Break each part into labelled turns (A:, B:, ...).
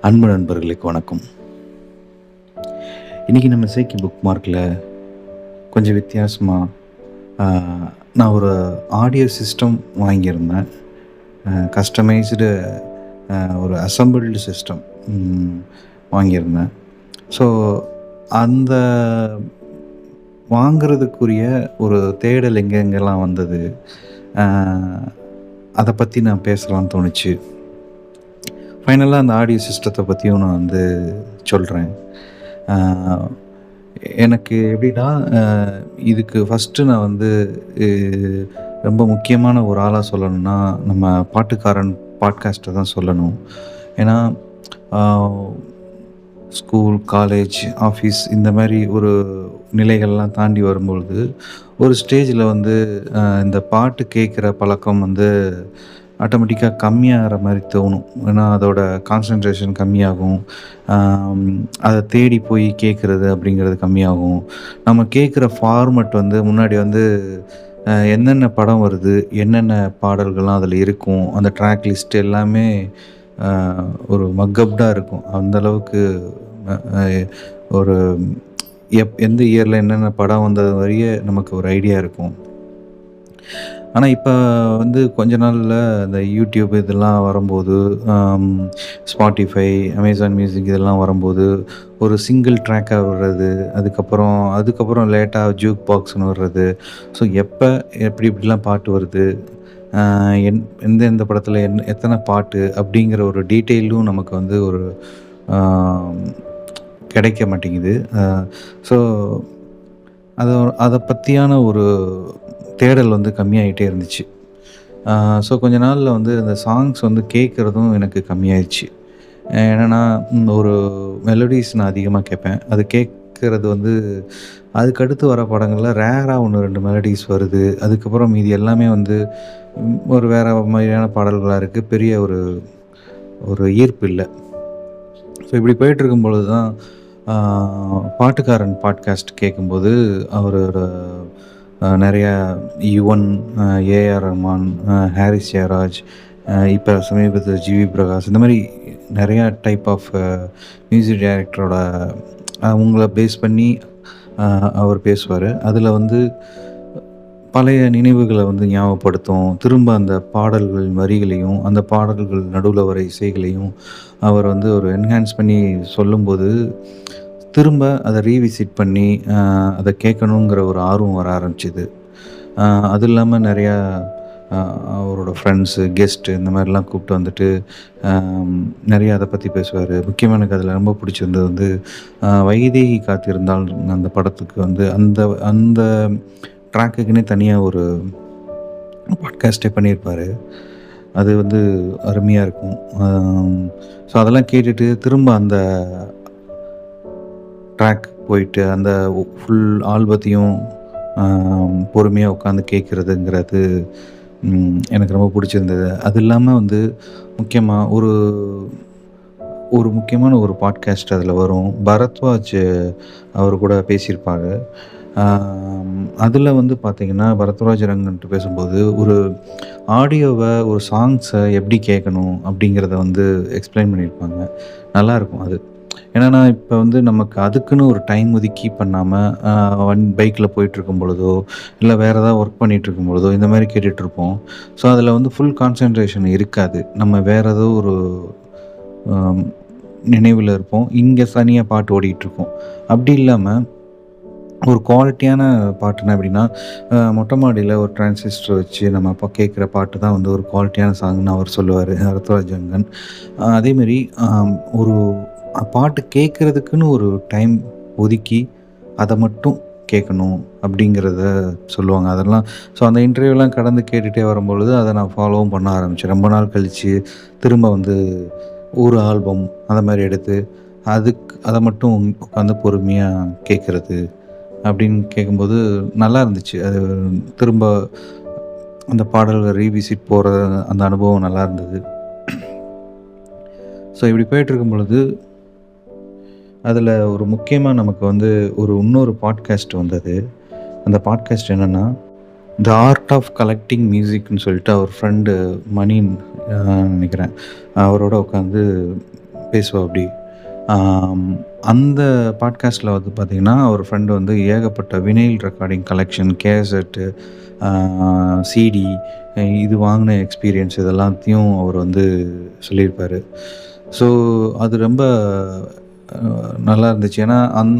A: அன்பு நண்பர்களுக்கு வணக்கம். இன்றைக்கி நம்ம சேக்கி புக் மார்க்கில் கொஞ்சம் வித்தியாசமாக நான் ஒரு ஆடியோ சிஸ்டம் வாங்கியிருந்தேன். கஸ்டமைஸ்டு ஒரு அசம்பிள்டு சிஸ்டம் வாங்கியிருந்தேன். ஸோ அந்த வாங்கிறதுக்குரிய ஒரு தேடல் எங்கெங்கெல்லாம் வந்தது, அதை பற்றி நான் பேசலாம்னு தோணுச்சு. ஃபைனலாக அந்த ஆடியோ சிஸ்டத்தை பற்றியும் நான் வந்து சொல்கிறேன். எனக்கு எப்படின்னா, இதுக்கு ஃபஸ்ட்டு நான் வந்து ரொம்ப முக்கியமான ஒரு ஆளாக சொல்லணும்னா, நம்ம பாட்டுக்காரன் பாட்காஸ்ட்டை தான் சொல்லணும். ஏன்னா ஸ்கூல், காலேஜ், ஆஃபீஸ் இந்த மாதிரி ஒரு நிலைகள்லாம் தாண்டி வரும்பொழுது ஒரு ஸ்டேஜில் வந்து இந்த பாட்டு கேட்குற பழக்கம் வந்து ஆட்டோமேட்டிக்காக கம்மியாகிற மாதிரி தோணும். ஏன்னா அதோட கான்சன்ட்ரேஷன் கம்மியாகும். அதை தேடி போய் கேட்குறது அப்படிங்கிறது கம்மியாகும். நம்ம கேட்குற ஃபார்மெட் வந்து முன்னாடி வந்து என்னென்ன படம் வருது, என்னென்ன பாடல்கள்லாம் அதில் இருக்கும், அந்த ட்ராக் லிஸ்ட் எல்லாமே ஒரு மக்கப்டாக இருக்கும். அந்தளவுக்கு ஒரு எந்த இயரில் என்னென்ன படம் வந்தது வரைய நமக்கு ஒரு ஐடியா இருக்கும். ஆனால் இப்போ வந்து கொஞ்ச நாளில் இந்த யூடியூப் இதெல்லாம் வரும்போது, ஸ்பாட்டிஃபை, அமேசான் மியூசிக் இதெல்லாம் வரும்போது ஒரு சிங்கிள் ட்ராக்காக வர்றது, அதுக்கப்புறம் லேட்டாக ஜூக் பாக்ஸ்னு வர்றது. ஸோ எப்படிலாம் பாட்டு வருது, எந்த படத்தில் எத்தனை பாட்டு அப்படிங்கிற ஒரு டீட்டெயிலும் நமக்கு வந்து ஒரு கிடைக்க மாட்டேங்குது. ஸோ அதை பற்றியான ஒரு தேடல் வந்து கம்மியாகிட்டே இருந்துச்சு. ஸோ கொஞ்ச நாளில் வந்து அந்த சாங்ஸ் வந்து கேட்குறதும் எனக்கு கம்மியாயிடுச்சு. என்னென்னா, ஒரு மெலடிஸ் நான் அதிகமாக கேட்பேன். அது கேட்குறது வந்து அதுக்கடுத்து வர படங்களில் ரேராக 1-2 மெலடிஸ் வருது. அதுக்கப்புறம் மீதி எல்லாமே வந்து ஒரு வேறு மாதிரியான பாடல்களாக இருக்குது. பெரிய ஒரு ஈர்ப்பு இல்லை. ஸோ இப்படி போயிட்டுருக்கும் பொழுது தான் பாட்டுக்காரன் பாட்காஸ்ட் கேட்கும்போது அவரோட நிறையா யுவன், ஏஆர் ரஹ்மான், ஹாரிஸ் ஜெயராஜ், இப்போ சமீபத்தில் ஜிவி பிரகாஷ், இந்த மாதிரி நிறையா டைப் ஆஃப் மியூசிக் டைரக்டரோட அவங்கள பேஸ் பண்ணி அவர் பேசுவார். அதில் வந்து பழைய நினைவுகளை வந்து ஞாபகப்படுத்தும். திரும்ப அந்த பாடல்கள் வரிகளையும் அந்த பாடல்கள் நடுவில் வர இசைகளையும் அவர் வந்து ஒரு என்ஹான்ஸ் பண்ணி சொல்லும்போது திரும்ப அதை ரீவிசிட் பண்ணி அதை கேட்கணுங்கிற ஒரு ஆர்வம் வர ஆரம்பிச்சிது. அது இல்லாமல் நிறையா அவரோட ஃப்ரெண்ட்ஸு, கெஸ்ட்டு இந்த மாதிரிலாம் கூப்பிட்டு வந்துட்டு நிறையா அதை பற்றி பேசுவார். முக்கியமாக எனக்கு அதில் ரொம்ப பிடிச்சிருந்தது வந்து வைதேகி காத்திருந்தால் அந்த படத்துக்கு வந்து அந்த ட்ராக்குக்குன்னே தனியாக ஒரு பாட்காஸ்ட்டே பண்ணியிருப்பார். அது வந்து அருமையாக இருக்கும். ஸோ அதெல்லாம் கேட்டுட்டு திரும்ப அந்த ட்ராக் போயிட்டு அந்த ஃபுல் ஆல்பத்தையும் பொறுமையாக உட்காந்து கேட்குறதுங்கிறது எனக்கு ரொம்ப பிடிச்சிருந்தது. அது இல்லாமல் வந்து முக்கியமாக ஒரு முக்கியமான ஒரு பாட்காஸ்ட் அதில் வரும். பரத்வாஜ் அவர் கூட பேசியிருப்பார். அதில் வந்து பார்த்திங்கன்னா பரத்வாஜ் ரங்கன்ட்டு பேசும்போது ஒரு ஆடியோவை, ஒரு சாங்ஸை எப்படி கேட்கணும் அப்படிங்கிறத வந்து எக்ஸ்பிளைன் பண்ணியிருப்பாங்க. நல்லாயிருக்கும் அது. ஏன்னா இப்போ வந்து நமக்கு அதுக்குன்னு ஒரு டைம் ஒதுக்கி பண்ணாமல் பைக்கில் போயிட்டுருக்கும் பொழுதோ இல்லை வேறு ஏதாவது ஒர்க் பண்ணிகிட்ருக்கும் பொழுதோ இந்த மாதிரி கேட்டுட்ருப்போம். ஸோ அதில் வந்து ஃபுல் கான்சன்ட்ரேஷன் இருக்காது. நம்ம வேறு ஏதோ ஒரு நினைவில் இருப்போம். இங்கே தனியாக பாட்டு ஓடிக்கிட்டுருக்கோம். அப்படி இல்லாமல் ஒரு குவாலிட்டியான பாட்டுனா எப்படின்னா, மொட்டை மாடியில் ஒரு டிரான்சிஸ்டர் வச்சு நம்ம அப்போ கேட்குற பாட்டு தான் வந்து ஒரு குவாலிட்டியான சாங்னு அவர் சொல்லுவார், பரத்வாஜ் ரங்கன். அதேமாரி ஒரு பாட்டு கேட்குறதுக்குன்னு ஒரு டைம் ஒதுக்கி அதை மட்டும் கேட்கணும் அப்படிங்கிறத சொல்லுவாங்க. அதெல்லாம் ஸோ அந்த இன்டர்வியூலாம் கடந்து கேட்டுகிட்டே வரும்பொழுது அதை நான் ஃபாலோவும் பண்ண ஆரம்பித்தேன். ரொம்ப நாள் கழித்து திரும்ப வந்து ஒரு ஆல்பம் அந்த மாதிரி எடுத்து அதை மட்டும் உட்காந்து பொறுமையாக கேட்குறது அப்படின்னு கேட்கும்போது நல்லா இருந்துச்சு. அது திரும்ப அந்த பாடல்கள் ரீவிசிட் போகிற அந்த அனுபவம் நல்லா இருந்தது. ஸோ இப்படி போயிட்டுருக்கும் பொழுது அதில் ஒரு முக்கியமாக நமக்கு வந்து இன்னொரு பாட்காஸ்ட் வந்தது. அந்த பாட்காஸ்ட் என்னென்னா, த ஆர்ட் ஆஃப் கலெக்டிங் மியூசிக்னு சொல்லிட்டு அவர் ஃப்ரெண்டு மணின்னு நினைக்கிறேன், அவரோட உட்காந்து பேசுவாப்படி. ஆம், அந்த பாட்காஸ்ட்டில வந்து பார்த்தீங்கன்னா, ஒரு ஃப்ரெண்டு வந்து ஏகப்பட்ட வினைல் ரெக்கார்டிங் கலெக்ஷன், கேசெட்டு, ஆ சிடி இது வாங்கின எக்ஸ்பீரியன்ஸ் இது எல்லாத்தையும் அவர் வந்து சொல்லியிருப்பாரு. ஸோ அது ரொம்ப அ நல்லா இருந்துச்சு. ஏன்னா,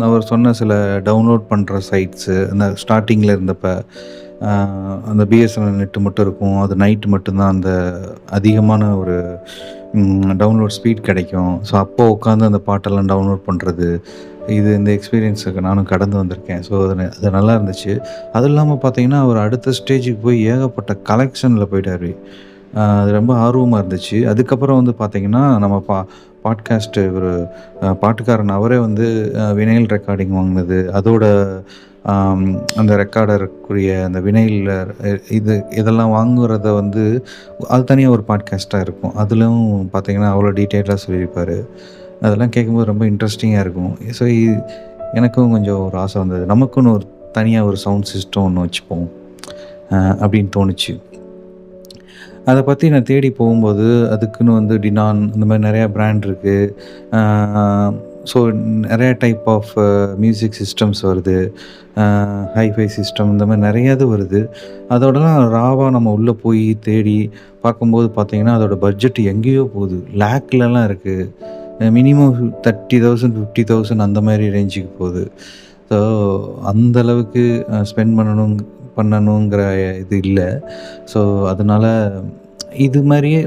A: அவர் சொன்ன சில டவுன்லோட் பண்ற சைட்ஸு அந்த ஸ்டார்ட்டிங்கில இருந்தப்ப, அ அந்த பிஎஸ்என்எல் நெட் மட்டும் இருக்கும். அது நைட் மட்டும் தான் அந்த அதிகமான ஒரு டவுன்லோட் ஸ்பீட் கிடைக்கும். ஸோ அப்போ உட்காந்து அந்த பாட்டெல்லாம் டவுன்லோட் பண்ணுறது, இந்த எக்ஸ்பீரியன்ஸுக்கு நானும் கடந்து வந்திருக்கேன். ஸோ அது நல்லா இருந்துச்சு. அதுவும் இல்லாம பார்த்தீங்கன்னா, அவர் அடுத்த ஸ்டேஜுக்கு போய் ஏகப்பட்ட கலெக்ஷன்ல போயிட்டாரு. அது ரொம்ப ஆர்வமா இருந்துச்சு. அதுக்கப்புறம் வந்து பார்த்தீங்கன்னா, நம்ம பாட்காஸ்ட்டு ஒரு பாட்டுக்காரன் அவரே வந்து வினைல் ரெக்கார்டிங் வாங்கினது, அதோட ஆம், அந்த ரெக்கார்டருக்குரிய அந்த வினைல்ல இதெல்லாம் வாங்குறத வந்து அது தனியா ஒரு பாட்காஸ்ட்டா இருக்கும். அதிலும் பார்த்தீங்கன்னா, அவ்வளோ டீட்டெயிலா சொல்லியிருப்பாரு. அதெல்லாம் கேட்கும்போது ரொம்ப இன்ட்ரெஸ்டிங்கா இருக்கும். ஸோ எனக்கும் கொஞ்சம் ஒரு ஆசை வந்தது. நமக்குன்னு ஒரு தனியா ஒரு சவுண்ட் சிஸ்டம் ஒண்ணு வச்சுப்போம். அப்படின்னு தோணுச்சு. அத பத்தி நான் தேடி போகும்போது, அதுக்குன்னு வந்து டினான் இந்த மாரி நெறையா பிராண்ட் இருக்கு. ஆ ஸோ நெறைய டைப் ஆஃப் மியூசிக் சிஸ்டம்ஸ் வருது. ஹைஃபை சிஸ்டம் இந்த மாரி நெறைய இது வருது. அதோடலாம் ராவா நம்ம உள்ள போய் தேடி பார்க்கும்போது பார்த்தீங்கன்னா, அதோட பட்ஜெட் எங்கேயோ போகுது. லேக்லலாம் இருக்கு. மினிமம் 30,000 50,000 அந்த மாரி ரேஞ்சுக்கு போகுது. ஸோ அந்த அளவுக்கு பண்ணணுங்கிற இது இல்ல. ஸோ அதனால இது மாரியே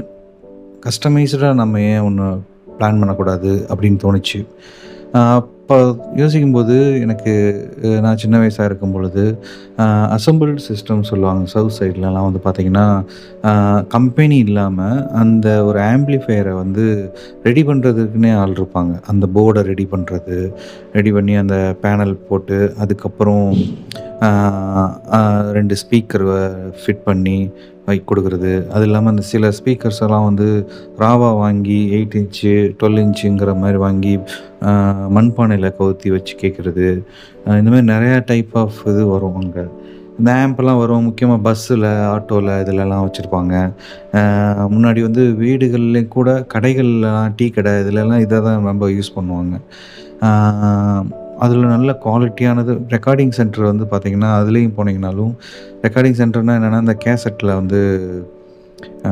A: கஸ்டமைஸ்டா நம்ம ஏன் ஒண்ணு பிளான் பண்ணக்கூடாது அப்படின்னு தோணுச்சு. அப்ப யோசிக்கும்போது எனக்கு நான் சின்ன வயசா இருக்கும் பொழுது, அ அசெம்பிள்டு சிஸ்டம் சொல்லுவாங்க. சவுத் சைட்லலாம் வந்து பார்த்தீங்கன்னா, கம்பெனி இல்லாம அந்த ஒரு ஆம்பிளிஃபையர வந்து ரெடி பண்றதுக்குன்னே ஆள் இருப்பாங்க. அந்த போர்ட ரெடி பண்ணி அந்த பேனல் போட்டு, அதுக்கப்புறம் ஆ அ 2 ஸ்பீக்கர் ஃபிட் பண்ணி குடுக்குறது. அது இல்லாம அந்த சில ஸ்பீக்கர்ஸ் எல்லாம் வந்து ராவா வாங்கி 8 இன்ச்சு, 12 இன்ச்சுங்கிற மாரி வாங்கி மண்பானையில கவுத்தி வச்சு கேட்குறது. இந்த மாரி நெறையா டைப் ஆஃப் இது வரும் அங்க. இந்த ஆம்ப்லாம் வரும். முக்கியமா பஸ்ஸில, ஆட்டோல இதுலலாம் வச்சிருப்பாங்க. முன்னாடி வந்து வீடுகள்லயும் கூட கடைகள்லாம் டீ கடை இதுலலாம் இத தான் ரொம்ப யூஸ் பண்ணுவாங்க. ஆ அதில நல்ல குவாலிட்டியானது ரெக்கார்டிங் சென்டர் வந்து பார்த்தீங்கன்னா, அதிலயும் போனீங்கனாலும் ரெக்கார்டிங் சென்டர்னா என்னன்னா, இந்த கேசெட்ல வந்து அ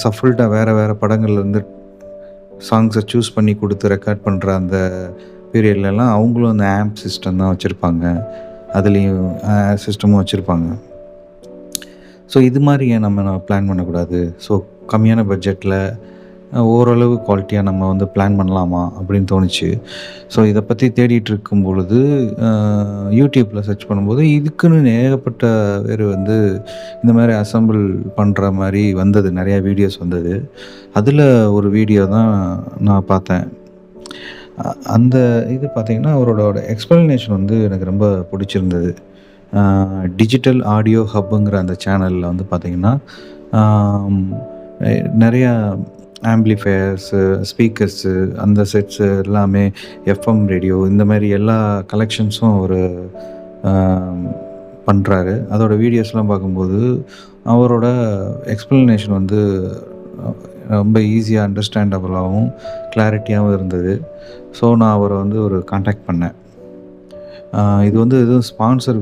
A: சஃபில்டா வேற வேற படங்கள்லேருந்து சாங்ஸ சூஸ் பண்ணி குடுத்து ரெக்கார்ட் பண்ற அந்த பீரியட்லலாம் அவங்களும் அந்த ஆம்ப் சிஸ்டம் தான் வச்சிருப்பாங்க. அதுலயும் சிஸ்டமும் வச்சிருப்பாங்க. ஸோ இது மாரி ஏன் நம்ம பிளான் பண்ணக்கூடாது? ஸோ கம்மியான பட்ஜெட்ல ஓரளவு குவாலிட்டியா நம்ம வந்து பிளான் பண்ணலாமா? அப்படின்னு தோணுச்சு. ஸோ இத பத்தி தேடிட்டு இருக்கும் பொழுது, அ YouTubeல சர்ச் பண்ணும்போது, இதுக்குன்னு ஏகப்பட்ட பேரு வந்து இந்த மாரி அசெம்பிள் பண்ற மாரி வந்தது. நெறைய வீடியோஸ் வந்தது. அதுல ஒரு வீடியோ தான் நான் பார்த்தேன். அந்த இது பார்த்தீங்கன்னா, அவரோட எக்ஸ்ப்ளனேஷன் வந்து எனக்கு ரொம்ப புடிச்சிருந்தது. அ டிஜிட்டல் ஆடியோ ஹப்புங்கிற அந்த சேனல்ல வந்து பார்த்தீங்கன்னா, ஆம் எ நெறையா ஆம்பிளிஃபையர்ஸு, ஸ்பீக்கர்ஸு அந்த செட்ஸு எல்லாமே எஃப்எம் ரேடியோ இந்த மாரி எல்லா கலெக்ஷன்ஸும் அவரு அ பண்றாரு. அதோட வீடியோஸ்லாம் பார்க்கும்போது, அவரோட எக்ஸ்ப்ளனேஷன் வந்து அ ரொம்ப ஈஸியா அண்டர்ஸ்டாண்டபிளாவும், கிளாரிட்டியாவும் இருந்தது. ஸோ நான் அவர வந்து ஒரு கான்டாக்ட் பண்ணேன். இது வந்து எதுவும் ஸ்பான்சர்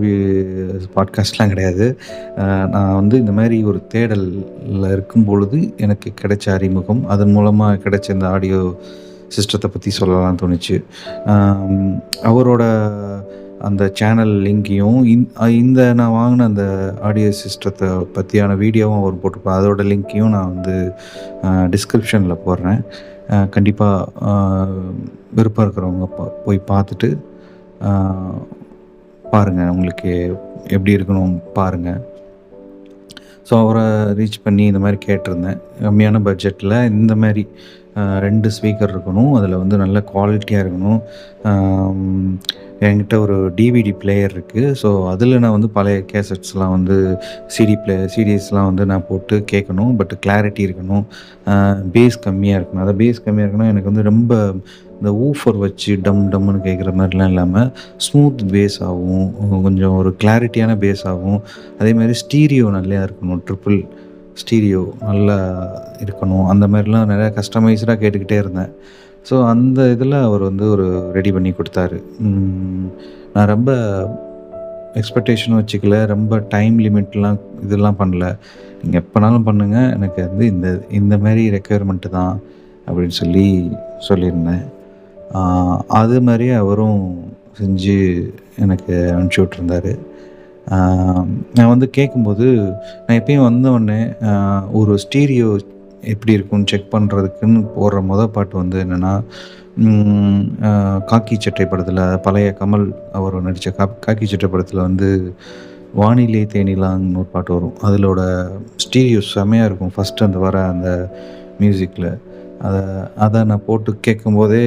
A: பாட்காஸ்ட்லாம் கிடையாது. நான் வந்து இந்த மாரி ஒரு தேடல்ல இருக்கும்பொழுது எனக்கு கிடைச்ச அறிமுகம். அதன் மூலமா கிடைச்ச இந்த ஆடியோ சிஸ்டத்த பத்தி சொல்லலாம்னு தோணுச்சு. அம் அவரோட அந்த சேனல் லிங்கையும் இந்த நான் வாங்குன அந்த ஆடியோ சிஸ்டத்த பத்தியான வீடியோவும் அவர் போட்டிருப்பார். அதோட லிங்க்கையும் நான் வந்து டிஸ்கிரிப்ஷன்ல போடுறேன். கண்டிப்பா அ விருப்பம் இருக்கிறவங்க போய் பார்த்துட்டு ஆ பாருங்க. உங்களுக்கு எப்படி இருக்கணும் பாருங்க. ஸோ அவர ரீச் பண்ணி இந்த மாரி கேட்டிருந்தேன். கம்மியான பட்ஜெட்ல இந்த மாரி 2 ஸ்பீக்கர் இருக்கணும். அதில வந்து நல்ல குவாலிட்டியா இருக்கணும். ஆம் என்கிட்ட ஒரு டிவிடி பிளேயர் இருக்கு. ஸோ அதில நான் வந்து பழைய கேசெட்ஸ்லாம் வந்து சிடிஸ்லாம் வந்து நான் போட்டு கேட்கணும். பட் கிளாரிட்டி இருக்கணும். பேஸ் கம்மியா இருக்கணும். பேஸ் கம்மியா இருக்கணும்னா எனக்கு வந்து ரொம்ப இந்த ஊஃபர் வச்சு டம் டம்முன்னு கேட்குற மாரிலாம் இல்லாம, ஸ்மூத் பேஸாவும், கொஞ்சம் ஒரு கிளாரிட்டியான பேஸாவும், அதேமாரி ஸ்டீரியோ நல்லா இருக்கணும். ட்ரிபிள் ஸ்டீரியோ நல்லா இருக்கணும். அந்த மாதிரிலாம் நிறையா கஸ்டமைஸ்டாக கேட்டுக்கிட்டே இருந்தேன். ஸோ அந்த இதில் அவர் வந்து ஒரு ரெடி பண்ணி கொடுத்தாரு. நான் ரொம்ப எக்ஸ்பெக்டேஷனும் வச்சுக்கல. ரொம்ப டைம் லிமிட்லாம் இதெல்லாம் பண்ணல. நீங்க எப்போனாலும் பண்ணுங்க. எனக்கு வந்து இந்த இந்த மாரி ரெக்யர்மெண்ட்டு தான் அப்படின்னு சொல்லியிருந்தேன். அது மாரியே அவரும் செஞ்சு எனக்கு அனுப்பிச்சி விட்டுருந்தாரு. நான் வந்து கேட்கும்போது, நான் எப்பயும் வந்தோடனே ஒரு ஸ்டீரியோ எப்படி இருக்கும்னு செக் பண்ணுறதுக்குன்னு போடுற பாட்டு வந்து என்னென்னா, காக்கி சட்டை படத்தில் பழைய கமல் அவர் நடித்த காக்கி சட்டை படத்தில் வந்து வானிலை தேனிலான்னு ஒரு பாட்டு வரும். அதிலோட ஸ்டீரியோ செமையாக இருக்கும். ஃபஸ்ட்டு அந்த வர அந்த மியூசிக்கில் அதை நான் போட்டு கேட்கும்போதே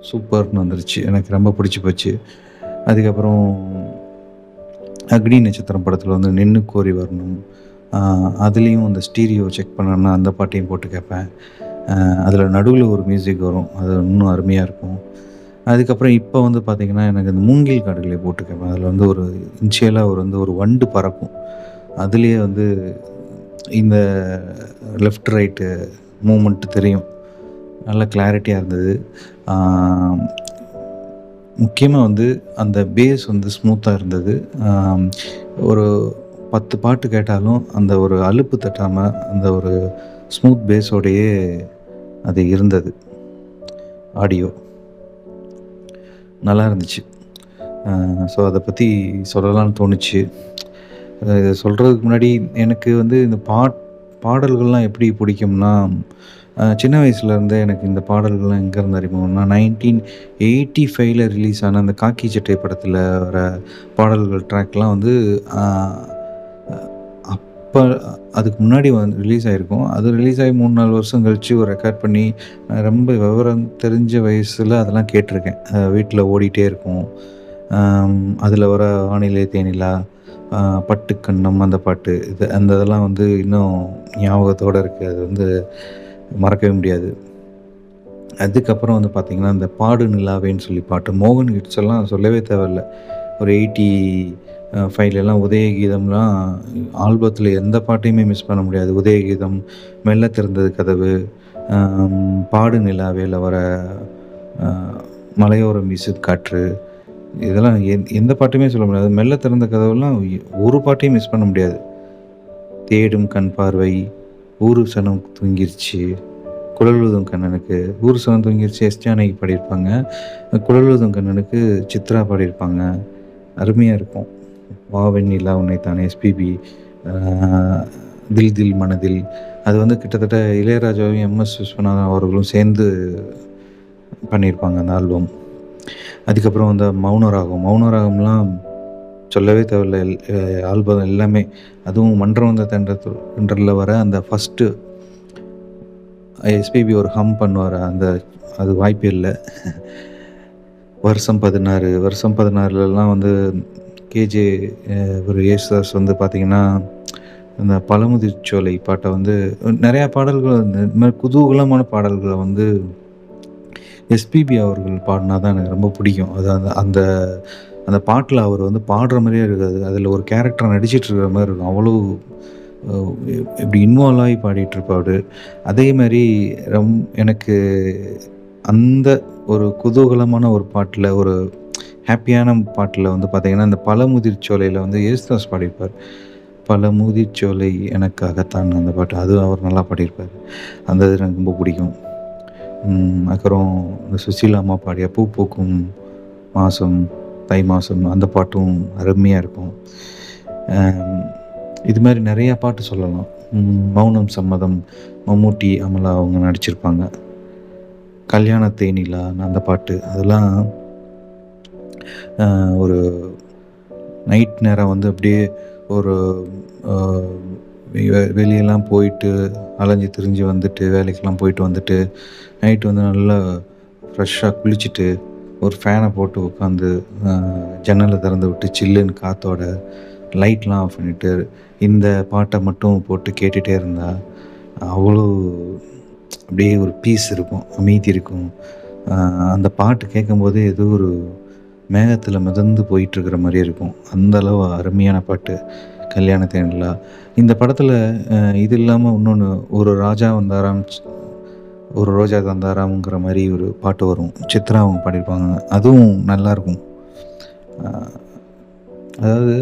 A: சூப்பர்னு வந்துருச்சு. எனக்கு ரொம்ப பிடிச்சி போச்சு. அதுக்கப்புறம் அக்னி நட்சத்திரம் படத்தில் வந்து நின்னு கோரி வரணும். அதுலேயும் அந்த ஸ்டீரியோ செக் பண்ணேன்னா அந்த பாட்டையும் போட்டு கேட்பேன். அதில் நடுவில் ஒரு மியூசிக் வரும். அது இன்னும் அருமையாக இருக்கும். அதுக்கப்புறம் இப்போ வந்து பார்த்திங்கன்னா, எனக்கு அந்த மூங்கில் காடுகளை போட்டு கேட்பேன். அதில் வந்து ஒரு இனிஷியலாக ஒரு வண்டு பறக்கும். அதுலேயே வந்து இந்த லெஃப்ட் ரைட்டு மூமெண்ட்டு தெரியும். நல்ல கிளாரிட்டியாக இருந்தது. முக்கியமாக வந்து அந்த பேஸ் வந்து ஸ்மூத்தாக இருந்தது. ஒரு 10 பாட்டு கேட்டாலும் அந்த ஒரு அலுப்பு தட்டாமல் அந்த ஒரு ஸ்மூத் பேஸோடையே அது இருந்தது. ஆடியோ நல்லா இருந்துச்சு. ஸோ அதை பற்றி சொல்லலாம்னு தோணுச்சு. இதை சொல்கிறதுக்கு முன்னாடி எனக்கு வந்து இந்த பாடல்கள்லாம் எப்படி பிடிக்கும்னா, சின்ன வயசுலேருந்தே எனக்கு இந்த பாடல்கள்லாம் எங்கேருந்து அறிமுகம்னா 1985 ரிலீஸ் ஆன அந்த காக்கி சட்டை படத்தில் வர பாடல்கள் ட்ராக்லாம் வந்து அப்போ அதுக்கு முன்னாடி வந்து ரிலீஸ் ஆகிருக்கும். அது ரிலீஸ் ஆகி 3-4 வருஷம் கழித்து ஒரு ரெக்கார்ட் பண்ணி ரொம்ப விவரம் தெரிஞ்ச வயசில் அதெல்லாம் கேட்டிருக்கேன். வீட்டில் ஓடிட்டே இருக்கும். அதில் வர வானிலை தேனிலா, பட்டுக்கண்ணம் அந்த பாட்டு அந்த இதெல்லாம் வந்து இன்னும் ஞாபகத்தோடு இருக்குது. அது வந்து மறக்கவே முடியாது. அதுக்கப்புறம் வந்து பார்த்திங்கன்னா, இந்த பாடு நிலாவேன்னு சொல்லி பாட்டு மோகன் ஹிட்ஸ் எல்லாம் சொல்லவே தேவையில்ல. ஒரு 85லலாம் உதயகீதம்லாம் ஆல்பத்தில் எந்த பாட்டையுமே மிஸ் பண்ண முடியாது. உதயகீதம், மெல்ல திறந்தது கதவு, பாடு நிலாவேல வர மலையோரம் வீசுது காற்று, இதெல்லாம் எந்த பாட்டுமே சொல்ல முடியாது. மெல்ல திறந்த கதவுலாம் ஒரு பாட்டையும் மிஸ் பண்ண முடியாது. தேடும் கண் பார்வை, ஊரு சனம் தூங்கிருச்சு, குழலுதும் கண்ணனுக்கு ஊரு சனம் தூங்கிருச்சு எஸ் ஜானகி பாடியிருப்பாங்க. குழலுதும் கண்ணனுக்கு சித்ரா பாடியிருப்பாங்க. அருமையாக இருக்கும். வா வெண்ணிலா உன்னைத்தானே எஸ்பிபி, தில் தில் மனதில், அது வந்து கிட்டத்தட்ட இளையராஜாவையும் எம்எஸ் விஸ்வநாதன் அவர்களும் சேர்ந்து பண்ணியிருப்பாங்க அந்த ஆல்பம். அதுக்கப்புறம் அந்த மௌனராகம்லாம் சொல்லவே தேவையில்ல. ஆல்பம் எல்லாமே, அதுவும் மன்றம் வந்த தென்றலில் வர அந்த ஃபஸ்ட்டு எஸ்பிபி ஒரு ஹம் பண்ணுவார். அது வாய்ப்பே இல்லை. வருஷம் 16 வந்து கேஜே ஒரு யேசுதாஸ் வந்து பார்த்திங்கன்னா, அந்த பழமுதிர்ச்சோலை பாட்டை வந்து நிறையா பாடல்கள் இந்த மாதிரி குதூகலமான பாடல்களை வந்து எஸ்பிபி அவர்கள் பாடினா தான் எனக்கு ரொம்ப பிடிக்கும். அது அந்த அந்த அந்த பாட்டில் அவர் வந்து பாடுற மாதிரியே இருக்காது. அதில் ஒரு கேரக்டர் நடிச்சிட்டு இருக்கிற மாதிரி இருக்கும். அவ்வளோ இப்படி இன்வால்வ் ஆகி பாடிட்டுருப்பாரு. அதே மாதிரி எனக்கு அந்த ஒரு குதூகலமான ஒரு பாட்டில், ஒரு ஹாப்பியான பாட்டில் வந்து பார்த்திங்கன்னா, இந்த பழமுதிர்ச்சோலையில் வந்து யேசுதாஸ் பாடியிருப்பார். பழமுதிர்ச்சோலை எனக்காகத்தான் அந்த பாட்டு, அது அவர் நல்லா பாடியிருப்பார். அந்த இது எனக்கு ரொம்ப பிடிக்கும். அப்புறம் இந்த சுசீலா அம்மா பாடிய பூ பூக்கும் மாதம் தை மாதம் அந்த பாட்டும் அருமையாக இருக்கும். இது மாதிரி நிறையா பாட்டு சொல்லலாம். மௌனம் சம்மதம், மம்முட்டி அமலா அவங்க நடிச்சிருப்பாங்க. கல்யாண தேனிலா அந்த பாட்டு, அதெல்லாம் ஒரு நைட் நேரம் வந்து அப்படியே ஒரு வெளியெல்லாம் போயிட்டு அலைஞ்சி திரிஞ்சு வந்துட்டு, வேலைக்கெல்லாம் போயிட்டு வந்துட்டு நைட்டு வந்து நல்லா ஃப்ரெஷ்ஷாக குளிச்சுட்டு ஒரு ஃபேனை போட்டு உட்காந்து ஜன்னலை திறந்து விட்டு சில்லுன்னு காற்றோட லைட்லாம் ஆஃப் பண்ணிவிட்டு இந்த பாட்டை மட்டும் போட்டு கேட்டுகிட்டே இருந்தால் அவ்வளோ அப்படியே ஒரு பீஸ் இருக்கும், அமைதி இருக்கும். அந்த பாட்டு கேட்கும்போது ஏதோ ஒரு மேகத்தில் மிதந்து போயிட்டுருக்கிற மாதிரி இருக்கும். அந்தளவு அருமையான பாட்டு. கல்யாண தேனிலா. இந்த படத்துல இது இல்லாம இன்னொன்னு ஒரு ராஜா வந்தாராம் ஒரு ரோஜா தந்தாராம்ங்கிற மாரி ஒரு பாட்டு வரும். சித்ரா அவங்க பாடியிருப்பாங்க. அதுவும் நல்லாயிருக்கும். அ அதாவது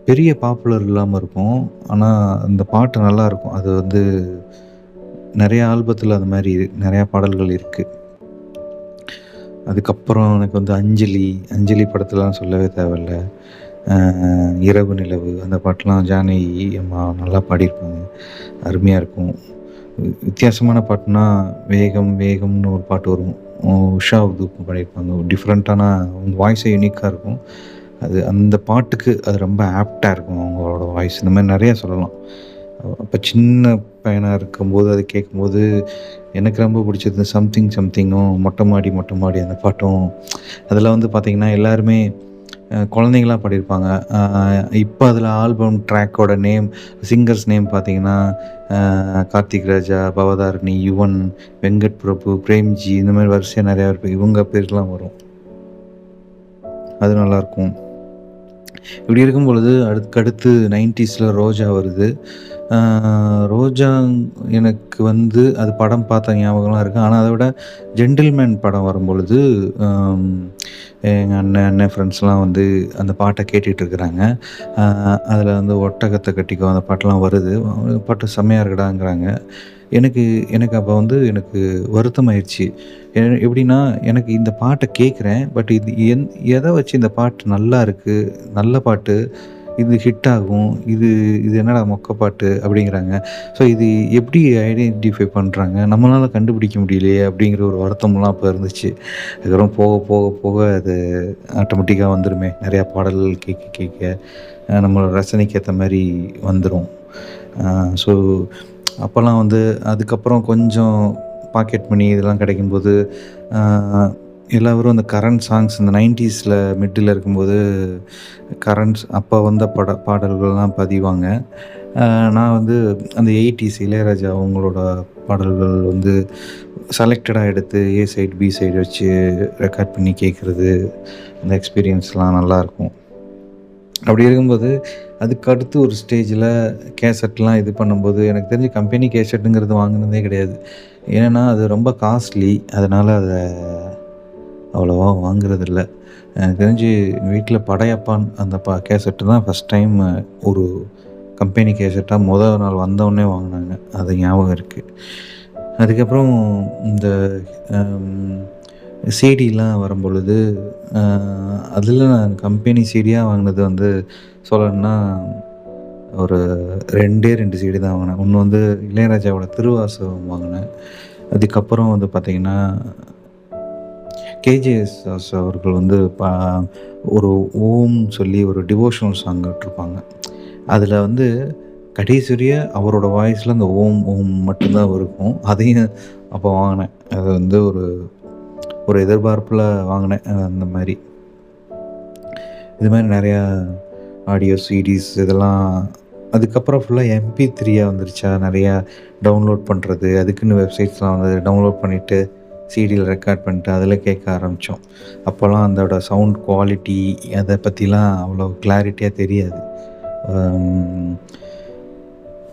A: பெரிய பாப்புலர் இல்லாம இருக்கும். ஆனா, அந்த பாட்டு நல்லாயிருக்கும். அது வந்து நெறைய ஆல்பத்தில அது மாரி நெறையா பாடல்கள் இருக்கு. அதுக்கப்புறம் எனக்கு வந்து அஞ்சலி, அஞ்சலி படத்துலலாம் சொல்லவே தேவையில்ல. அ இரவு நிலவு அந்த பாட்டுலாம் ஜானகி அம்மா நல்லா பாடியிருப்பாங்க. அருமையா இருக்கும். வித்தியாசமான பாட்டுனா, வேகம் வேகம்னு ஒரு பாட்டு வரும். உஷா உதுப் பாடியிருப்பாங்க. ஒரு டிஃப்ரெண்ட்டான அவங்க வாய்ஸே யூனிக்கா இருக்கும். அது அந்த பாட்டுக்கு அது ரொம்ப ஆப்ட்டா இருக்கும் அவங்களோட வாய்ஸ். இந்த மாரி நெறையா சொல்லலாம். அப்ப சின்ன பையனா இருக்கும்போது அது கேட்கும்போது, எனக்கு ரொம்ப பிடிச்சது சம்திங் சம்திங்கும், மொட்ட மாடி மொட்ட மாடி அந்த பாட்டும். அதில வந்து பார்த்தீங்கன்னா, எல்லாருமே குழந்தைங்களா பாடியிருப்பாங்க. அ இப்ப அதில ஆல்பம் ட்ராக்கோட நேம் சிங்கர்ஸ் நேம் பார்த்தீங்கன்னா, கார்த்திக் ராஜா, பவதாரணி, யுவன், வெங்கட் பிரபு, பிரேம்ஜி இந்த மாரி வரிசையா நெறையா பேர் இவங்க பேர்லாம் வரும். அது நல்லாயிருக்கும். இப்படி இருக்கும் பொழுது அதுக்கடுத்து 90ஸ்ல ரோஜா வருது. ஆ ரோஜா எனக்கு வந்து அது படம் பார்த்த ஞாபகம்லாம் இருக்கு. ஆனா, அத விட ஜென்டில்மேன் படம் வரும்பொழுது, அம் எங்க அண்ணன் ஃப்ரெண்ட்ஸ்லாம் வந்து அந்த பாட்ட கேட்டுட்டு இருக்கிறாங்க. அ அதில வந்து ஒட்டகத்த கட்டிக்கோ அந்த பாட்டெல்லாம் வருது. பாட்டு செம்மையா இருக்குடாங்கிறாங்க. எனக்கு எனக்கு அப்ப வந்து எனக்கு வருத்தமாயிருச்சு. எப்படின்னா, எனக்கு இந்த பாட்ட கேட்குறேன். பட் இது எத வச்சு இந்த பாட்டு நல்லா இருக்கு, நல்ல பாட்டு, இது ஹிட் ஆகும். இது இது என்னடா மொக்க பாட்டு அப்படிங்கிறாங்க. ஸோ இது எப்படி ஐடென்டிஃபை பண்றாங்க? நம்மளால கண்டுபிடிக்க முடியலையே அப்படிங்கிற ஒரு வருத்தம்லாம் அப்ப இருந்துச்சு. அதுக்கப்புறம் போக போக போக அது ஆட்டோமேட்டிக்கா வந்துருமே. நெறையா பாடல்கள் கேட்க கேட்க நம்மளோட ரசனைக்கு ஏத்த மாரி வந்துரும். ஸோ அப்போலாம் வந்து அதுக்கப்புறம் கொஞ்சம் பாக்கெட் மணி இதெல்லாம் கிடைக்கும்போது, அ எல்லாரும் அந்த கரண்ட் சாங்ஸ் இந்த 90ஸ்ல மிட்டுல இருக்கும்போது, கரண்ட்ஸ் அப்போ வந்த பாடல்கள்லாம் பதிவாங்க. அ நான் வந்து அந்த 80ஸ் இளையராஜா அவங்களோட பாடல்கள் வந்து செலக்டடா எடுத்து ஏ சைடு, பி சைடு வச்சு ரெக்கார்ட் பண்ணி கேட்குறது, அந்த எக்ஸ்பீரியன்ஸ்லாம் நல்லாயிருக்கும். அப்படி இருக்கும்போது, அதுக்கு அடுத்து ஒரு ஸ்டேஜில கேசட்லாம் இது பண்ணும்போது, எனக்கு தெரிஞ்சு கம்பெனி கேசட்டுங்கிறது வாங்குனதே கிடையாது. ஏன்னா, அது ரொம்ப காஸ்ட்லி. அதனால அத அவ்வளவா வாங்குறதில்ல. எனக்கு தெரிஞ்சு எங்க வீட்ல படையப்பான் அந்த கேசட்டு தான் ஃபர்ஸ்ட் டைம் ஒரு கம்பெனி கேசட்டா நாள் வந்தோனே வாங்குனாங்க. அது ஞாபகம் இருக்கு. அதுக்கப்புறம் இந்த அம் சிடிலாம் வரும்பொழுது, அ அதில நான் கம்பெனி சிடியா வாங்குனது வந்து சொல்லணும்னா, ஒரு 2 சிடி தான் வாங்குனேன். ஒண்ணு வந்து இளையராஜாவோட திருவாசகம் வாங்குனேன். அதுக்கப்புறம் வந்து பார்த்தீங்கன்னா, கேஜேஎஸ்தாஸ் அவர்கள் வந்து ஒரு ஓம்ன்னு சொல்லி ஒரு டிவோஷனல் சாங் விட்டுருப்பாங்க. அதில வந்து கடைசி வரைய அவரோட வாய்ஸ்ல அந்த ஓம், ஓம் மட்டும் தான் இருக்கும். அதையும் அப்போ வாங்குனேன். அது வந்து ஒரு ஒரு எதிர்பார்ப்புல வாங்குனேன். அந்த மாரி. இது மாரி நெறையா ஆடியோ சீடிஸ் இதெல்லாம் அதுக்கப்புறம் ஃபுல்லா MP3யா வந்துருச்சா, நெறையா டவுன்லோட் பண்றது, அதுக்குன்னு வெப்சைட்ஸ்லாம் வந்தது. டவுன்லோட் பண்ணிட்டு, சிடில ரெக்கார்ட் பண்ணிட்டு, அதில கேட்க ஆரம்பிச்சோம். அப்போலாம் அதோட சவுண்ட் குவாலிட்டி அத பத்திலாம் அவ்வளோ கிளாரிட்டியா தெரியாது. அம்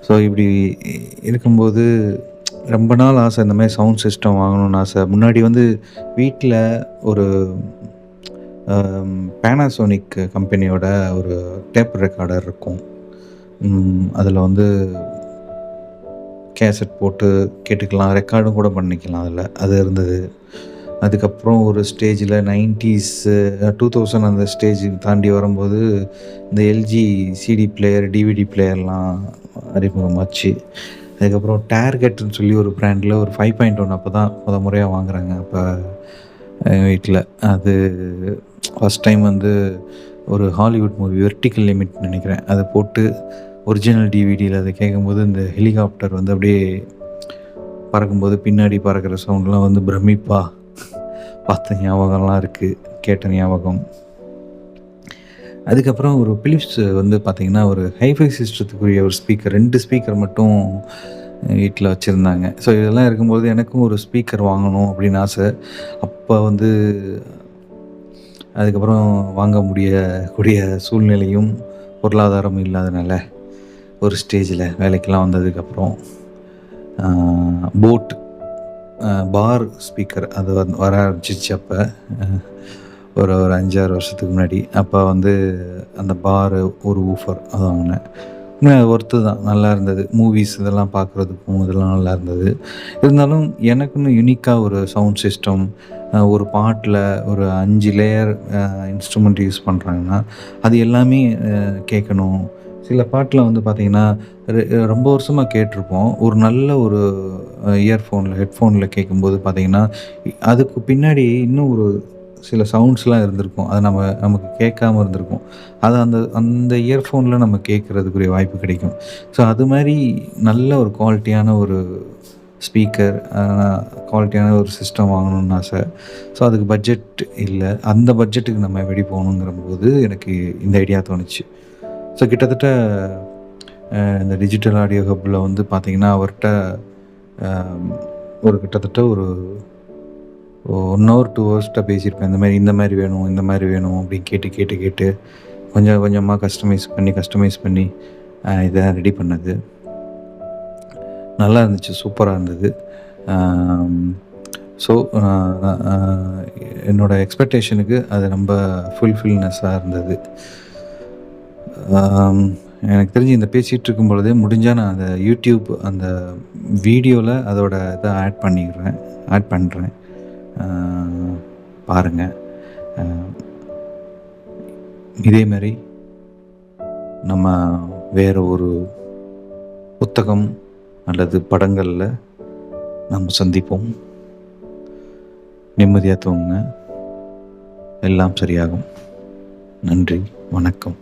A: ஸோ இப்படி இருக்கும்போது ரொம்ப நாள் ஆசை இந்த மாரி சவுண்ட் சிஸ்டம் வாங்கணும்னு ஆசை. முன்னாடி வந்து வீட்ல ஒரு பேனாசோனிக் கம்பெனியோட ஒரு டேப் ரெக்கார்டர் இருக்கும். அதில வந்து கேசட் போட்டு கேட்டுக்கலாம். ரெக்கார்டும் கூட பண்ணிக்கலாம் அதில. அது இருந்தது. அதுக்கப்புறம் ஒரு ஸ்டேஜில 90ஸ் 2000 அந்த ஸ்டேஜ் தாண்டி வரும்போது, இந்த எல்ஜி சிடி பிளேயர், டிவிடி பிளேயர்லாம் அறிமுகமாச்சு. அதுக்கப்புறம் டார்கெட்ன்னு சொல்லி ஒரு பிராண்ட்ல ஒரு 5.1 அப்ப தான் முறையா வாங்குறாங்க. அப்ப எங்க வீட்ல. அது ஃபர்ஸ்ட் டைம் வந்து ஒரு ஹாலிவுட் மூவி வெர்டிகல் லிமிட் நெனைக்கிறேன். அத போட்டு ஒரிஜினல் டிவிடில அத கேட்கும்போது, இந்த ஹெலிகாப்டர் வந்து அப்படியே பறக்கும்போது, பின்னாடி பறக்கிற சவுண்ட்லாம் வந்து பிரமிப்பா பார்த்த ஞாபகம்லாம் இருக்கு. கேட்ட ஞாபகம். அதுக்கப்புறம் ஒரு பிலிப்ஸ் வந்து பார்த்தீங்கன்னா, ஒரு ஹைஃபை சிஸ்டத்துக்குரிய ஒரு ஸ்பீக்கர் 2 ஸ்பீக்கர் மட்டும் வீட்ல வச்சிருந்தாங்க. ஸோ இதெல்லாம் இருக்கும்போது எனக்கும் ஒரு ஸ்பீக்கர் வாங்கணும் அப்படின்னு ஆசை. அப்ப வந்து அதுக்கப்புறம் வாங்க கூடிய சூழ்நிலையும், பொருளாதாரம் இல்லாதனால ஒரு ஸ்டேஜில் வேலைக்கெல்லாம் வந்ததுக்கப்புறம் போட் பார் ஸ்பீக்கர் அது வர ஆரம்பிச்சிச்சு. அப்போ ஒரு 5-6 வருஷத்துக்கு முன்னாடி அப்போ வந்து அந்த பாரு ஒரு ஊஃபர் அது வாங்கினேன். ஒர்த்து தான், நல்லா இருந்தது. மூவிஸ் இதெல்லாம் பார்க்குறதுக்கும் இதெல்லாம் நல்லா இருந்தது. இருந்தாலும் எனக்குன்னு யுனிக்காக ஒரு சவுண்ட் சிஸ்டம், ஒரு பாட்டில் ஒரு 5 லேயர் இன்ஸ்ட்ருமெண்ட் யூஸ் பண்ணுறாங்கன்னா அது எல்லாமே கேட்கணும். சில பாட்டில் வந்து பார்த்திங்கன்னா ரொம்ப வருஷமாக கேட்டிருப்போம். ஒரு நல்ல ஒரு ஹெட்ஃபோனில் கேட்கும்போது பார்த்திங்கன்னா அதுக்கு பின்னாடி இன்னும் ஒரு சில சவுண்ட்ஸ்லாம் இருந்திருக்கும். அது நமக்கு கேட்காம இருந்திருக்கும். அது அந்த அந்த இயர்ஃபோனில் நம்ம கேட்குறதுக்குரிய வாய்ப்பு கிடைக்கும். ஸோ அது மாதிரி நல்ல ஒரு குவாலிட்டியான ஒரு ஸ்பீக்கர், குவாலிட்டியான ஒரு சிஸ்டம் வாங்கணும்னு ஆசை. ஸோ அதுக்கு பட்ஜெட் இல்லை. அந்த பட்ஜெட்டுக்கு நம்ம எப்படி போகணுங்கிறபோது எனக்கு இந்த ஐடியா தோணுச்சு. ஸோ கிட்டத்தட்ட இந்த டிஜிட்டல் ஆடியோ ஹப்பில் வந்து பார்த்திங்கன்னா அவர்கிட்ட ஒரு கிட்டத்தட்ட ஒரு 1 ஹவர் 2 ஹவர்ஸ்கிட்ட பேசியிருப்பேன். இந்த மாதிரி வேணும் அப்படின்னு கேட்டு கொஞ்சம் கொஞ்சமாக கஸ்டமைஸ் பண்ணி இதை ரெடி பண்ணது. நல்லா இருந்துச்சு, சூப்பராக இருந்தது. ஸோ என்னோடய எக்ஸ்பெக்டேஷனுக்கு அது ரொம்ப ஃபுல்ஃபில்னஸ்ஸாக இருந்தது. எனக்கு தெரிஞ்சு இந்த பேசிகிட்டு இருக்கும் பொழுதே முடிஞ்சால் நான் அந்த யூடியூப் அந்த வீடியோவில் அதோட இதை ஆட் பண்ணுறேன். பாருங்கள். இதே மாதிரி நம்ம வேறு ஒரு புத்தகம் அல்லது படங்களில் நம்ம சந்திப்போம். நிம்மதியாக தூங்குங்க, எல்லாம் சரியாகும். நன்றி, வணக்கம்.